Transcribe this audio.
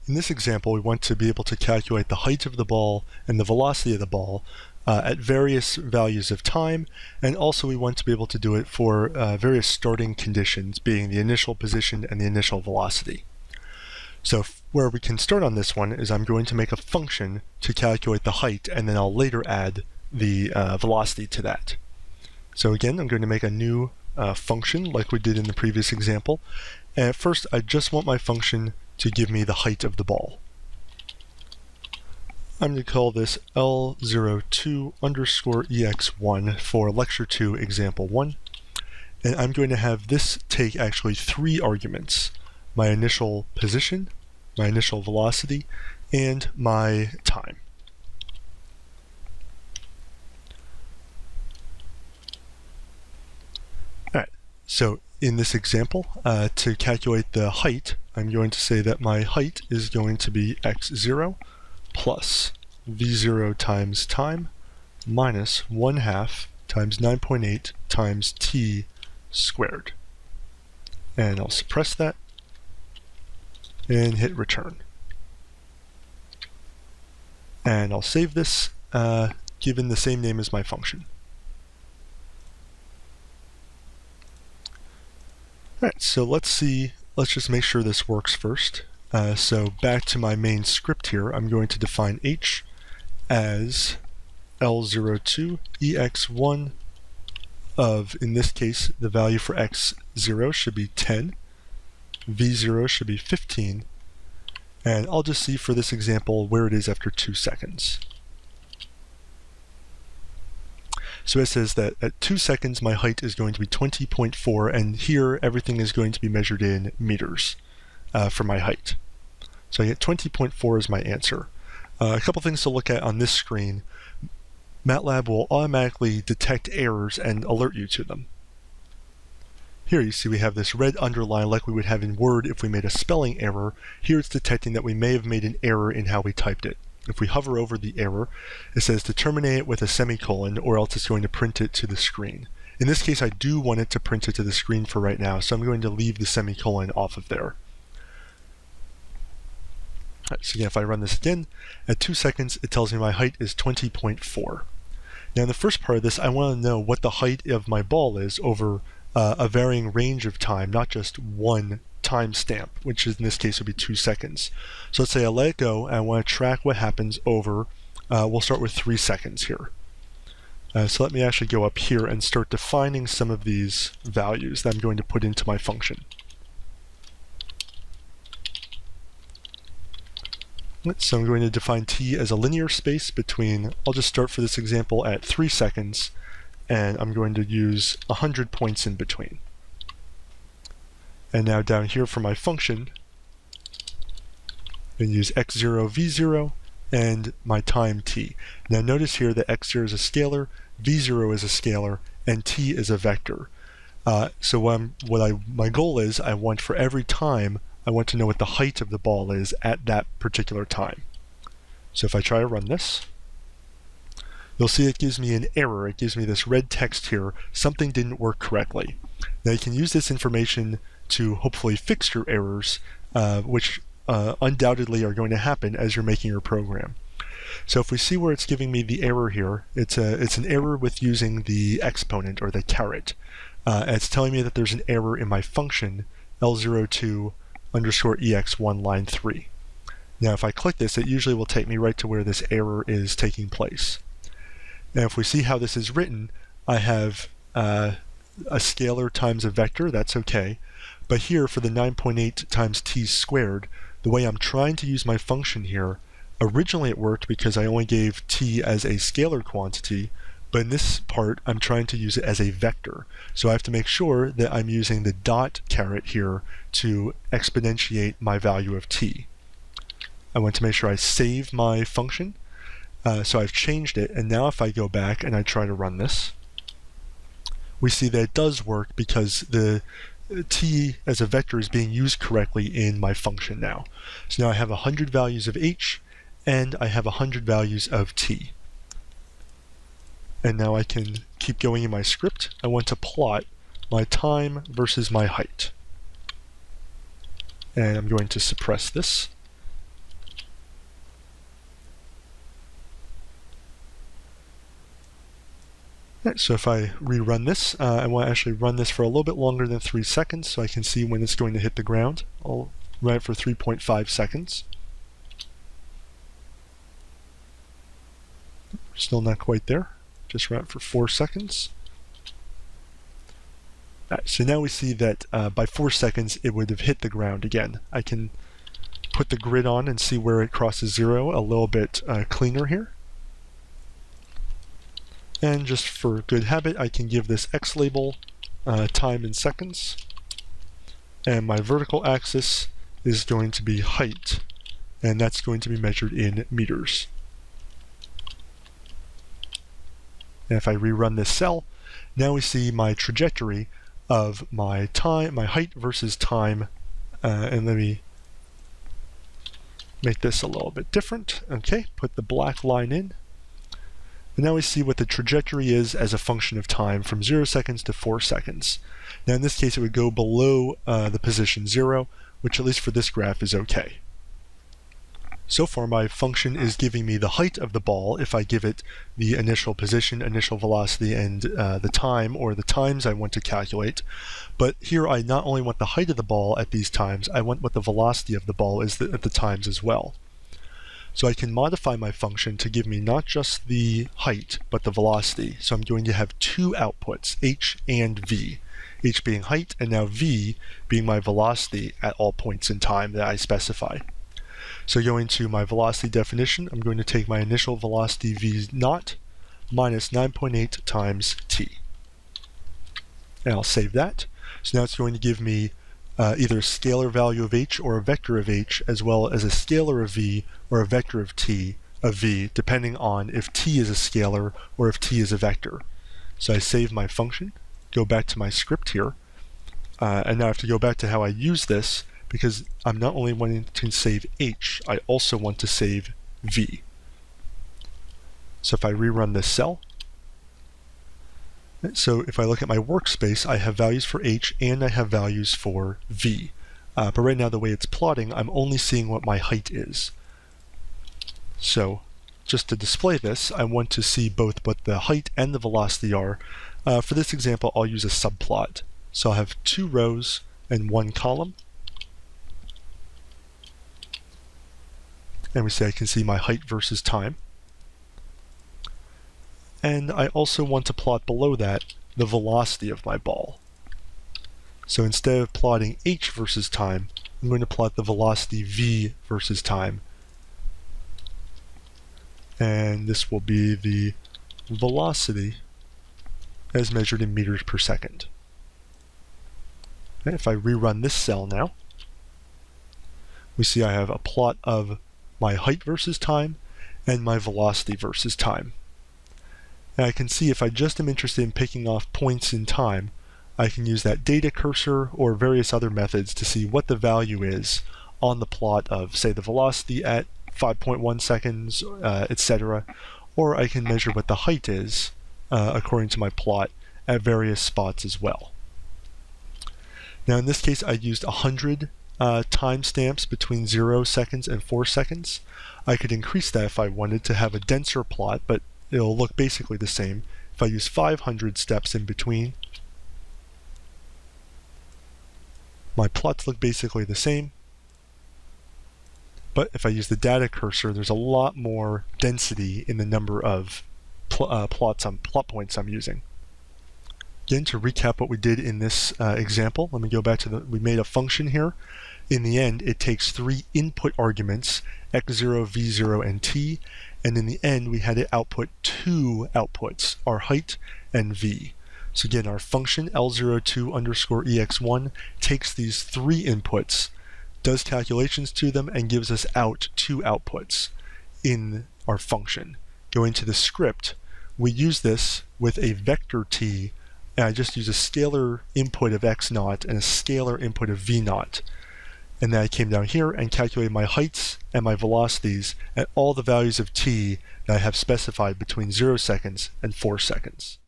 In this example, we want to be able to calculate the height of the ball and the velocity of the ball at various values of time, and also we want to be able to do it for various starting conditions, being the initial position and the initial velocity. So where we can start on this one is I'm going to make a function to calculate the height, and then I'll later add the velocity to that. So again, I'm going to make a new function like we did in the previous example. And at first, I just want my function to give me the height of the ball. I'm going to call this L02 underscore EX1 for lecture 2 example 1. And I'm going to have this take actually 3 arguments: my initial position, my initial velocity, and my time. Alright, so in this example, to calculate the height, I'm going to say that my height is going to be x0 plus v0 times time minus 1/2 times 9.8 times t squared. And I'll suppress that and hit return. And I'll save this given the same name as my function. Alright, so let's just make sure this works first. So back to my main script here, I'm going to define h as L02 EX1 of, in this case, the value for x0 should be 10, v0 should be 15, and I'll just see for this example where it is after 2 seconds. So it says that at 2 seconds my height is going to be 20.4, and here everything is going to be measured in meters for my height. So I get 20.4 as my answer. A couple things to look at on this screen. MATLAB will automatically detect errors and alert you to them. Here you see we have this red underline like we would have in Word if we made a spelling error. Here it's detecting that we may have made an error in how we typed it. If we hover over the error, it says to terminate it with a semicolon, or else it's going to print it to the screen. In this case, I do want it to print it to the screen for right now, so I'm going to leave the semicolon off of there. So again, if I run this again, at 2 seconds, it tells me my height is 20.4. Now in the first part of this, I want to know what the height of my ball is over a varying range of time, not just one time stamp, which in this case would be 2 seconds. So let's say I let it go, and I want to track what happens over, we'll start with 3 seconds here. So let me actually go up here and start defining some of these values that I'm going to put into my function. So I'm going to define t as a linear space between, I'll just start for this example at 3 seconds, and I'm going to use 100 points in between. And now down here for my function, I'm going to use x0, v0, and my time t. Now notice here that x0 is a scalar, v0 is a scalar, and t is a vector. So my goal is, I want for every time, I want to know what the height of the ball is at that particular time. So if I try to run this, you'll see it gives me an error. It gives me this red text here. Something didn't work correctly. Now you can use this information to hopefully fix your errors, which undoubtedly are going to happen as you're making your program. So if we see where it's giving me the error here, it's an error with using the exponent, or the caret. It's telling me that there's an error in my function, L02 underscore EX1 line 3. Now if I click this, it usually will take me right to where this error is taking place. Now if we see how this is written, I have a scalar times a vector, that's okay. But here for the 9.8 times t squared, the way I'm trying to use my function here, originally it worked because I only gave t as a scalar quantity, but in this part I'm trying to use it as a vector. So I have to make sure that I'm using the dot caret here to exponentiate my value of t. I want to make sure I save my function. So I've changed it, and now if I go back and I try to run this, we see that it does work because the t as a vector is being used correctly in my function now. So now I have 100 values of h, and I have 100 values of t. And now I can keep going in my script. I want to plot my time versus my height. And I'm going to suppress this Right, so if I rerun this, I want to actually run this for a little bit longer than 3 seconds so I can see when it's going to hit the ground. I'll run it for 3.5 seconds. Still not quite there. Just run it for 4 seconds. Right, so now we see that by 4 seconds it would have hit the ground again. I can put the grid on and see where it crosses 0 a little bit cleaner here. And just for good habit, I can give this X label time in seconds. And my vertical axis is going to be height. And that's going to be measured in meters. And if I rerun this cell, now we see my trajectory of my time, my height versus time. And let me make this a little bit different. Okay, put the black line in. And now we see what the trajectory is as a function of time from 0 seconds to 4 seconds. Now in this case it would go below the position 0, which at least for this graph is okay. So far my function is giving me the height of the ball if I give it the initial position, initial velocity, and the time or the times I want to calculate. But here I not only want the height of the ball at these times, I want what the velocity of the ball is at the times as well. So I can modify my function to give me not just the height, but the velocity. So I'm going to have two outputs, h and v. H being height, and now v being my velocity at all points in time that I specify. So going to my velocity definition, I'm going to take my initial velocity v naught minus 9.8 times t. And I'll save that. So now it's going to give me either a scalar value of h or a vector of h, as well as a scalar of v or a vector of t of v, depending on if t is a scalar or if t is a vector. So I save my function, go back to my script here, and now I have to go back to how I use this, because I'm not only wanting to save h, I also want to save v. So if I rerun this cell, so if I look at my workspace, I have values for h and I have values for v. But right now the way it's plotting, I'm only seeing what my height is. So just to display this, I want to see both what the height and the velocity are. For this example, I'll use a subplot. So I'll have 2 rows and 1 column. And we say I can see my height versus time. And I also want to plot below that the velocity of my ball. So instead of plotting h versus time, I'm going to plot the velocity v versus time. And this will be the velocity as measured in meters per second. And if I rerun this cell now, we see I have a plot of my height versus time and my velocity versus time. And I can see if I just am interested in picking off points in time, I can use that data cursor or various other methods to see what the value is on the plot of, say, the velocity at 5.1 seconds, etc. Or I can measure what the height is according to my plot at various spots as well. Now in this case I used 100 timestamps between 0 seconds and 4 seconds. I could increase that if I wanted to have a denser plot, but it'll look basically the same. If I use 500 steps in between, my plots look basically the same. But if I use the data cursor, there's a lot more density in the number of plot points I'm using. Again, to recap what we did in this example, let me go back to we made a function here. In the end, it takes 3 input arguments, x0, v0, and t, and in the end we had to output 2 outputs, our height and v. So again, our function L02 underscore ex1 takes these 3 inputs, does calculations to them, and gives us out 2 outputs in our function. Going to the script, we use this with a vector t, and I just use a scalar input of x naught and a scalar input of v naught. And then I came down here and calculated my heights and my velocities at all the values of t that I have specified between 0 seconds and 4 seconds.